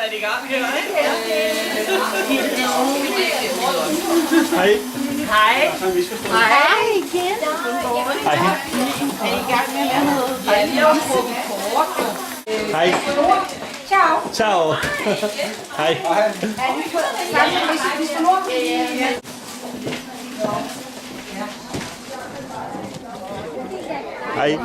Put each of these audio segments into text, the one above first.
sat i gang her, ikke? Hej. Hej. Hej igen. Hej. Er I gang med at lave noget? Hej. Ciao. Ciao. Hej. Er vi på sammen med bisfenol? Hej.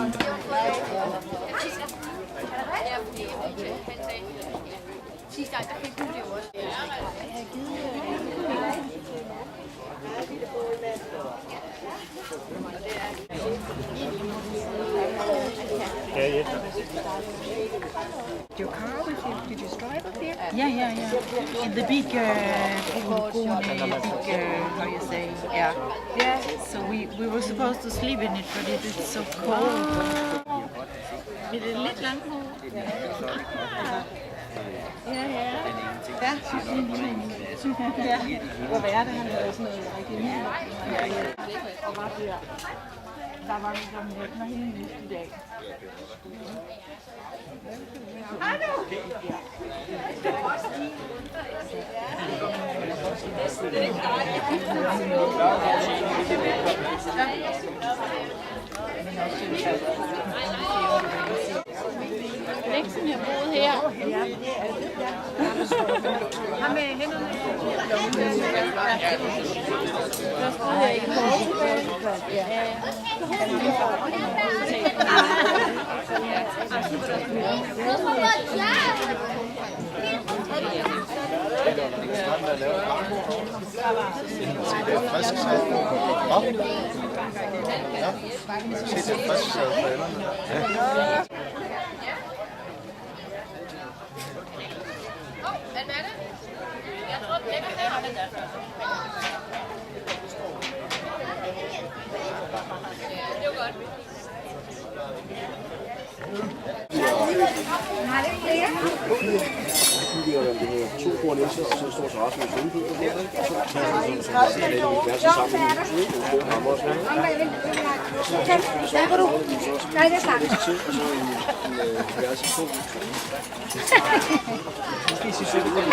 Your car with you? Did you drive up here? Yeah. In the big, big, how you say? Yeah. So we were supposed to sleep in it, but it is so cold. Bliver det lidt langt på? Ja. Hvor værre det, han lavede sådan noget rigtig mere. Og var der var ligesom vækner hele næste dag. Leksen, jeg boede her. Ham med hænderne. Der stod jeg i Portugal.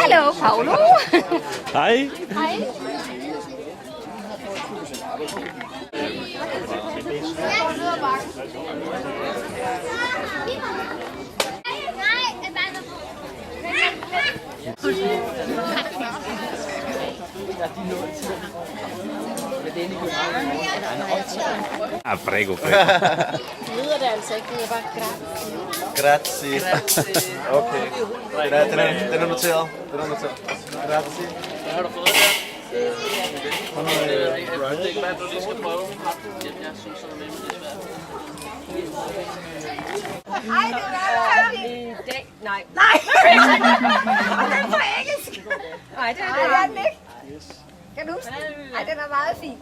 Hallo, Paolo. Hej. Hej. Ah, prego. Det hedder det altså ikke, det er bare grazie. Grazie. Okay. Ja, den er noteret. Grazie. Hvad har du fået der? Jeg ved ikke, hvad du lige skal prøve. Jeg synes, at det er svært. Hej, det var i dag. Nej. Og den på engelsk. Nej, det er den ikke. Kan du huske den? Nej, den er meget fin.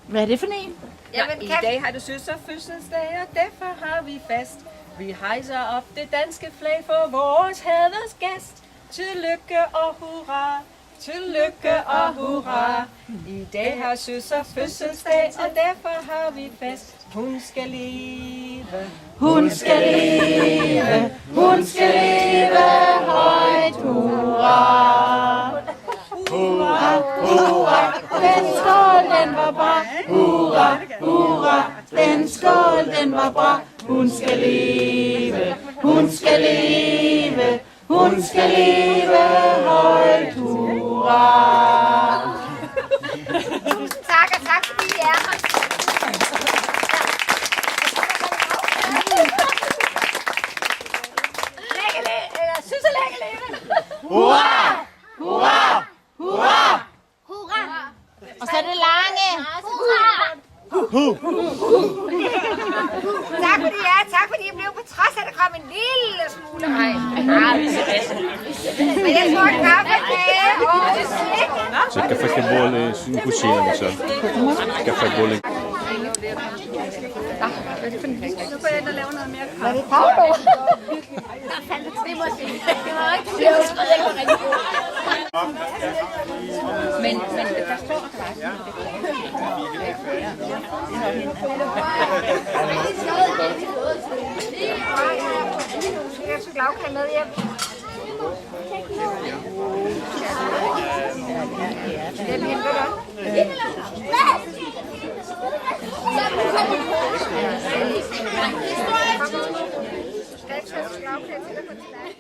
Hvad er det for en? Jamen, i dag har du søster fødselsdag, og derfor har vi fast. Vi hejser op det danske flag for vores haders gæst. Tillykke og hurra, tillykke og hurra. I dag har søster fødselsdag, og derfor har vi fast. Hun skal leve, Hun skal leve, hun skal leve højt, hurra. Hurra, hurra, den skål, den var bra. Hurra, hurra, den skål, den var bra. Hun skal leve, hun skal leve, hun skal leve højt, hurra. tak, og tak fordi I er her. Hurra, hurra, hurra. Hurra. Og så det lange. Hurra. Tak fordi I blev på trods af, at der kom en lille smule regn. Men jeg tror, kaffe, kage og slik. Så caffè sin cucina, så. Caffè Så går jeg ind og laver noget mere kaffe. Det er Paolo. Det må sige. Det var ikke det. Jeg var rigtig god. Men der står faktisk. Jeg skal lave med hjem. Skal jeg tage slagplæt til at gå tilbage?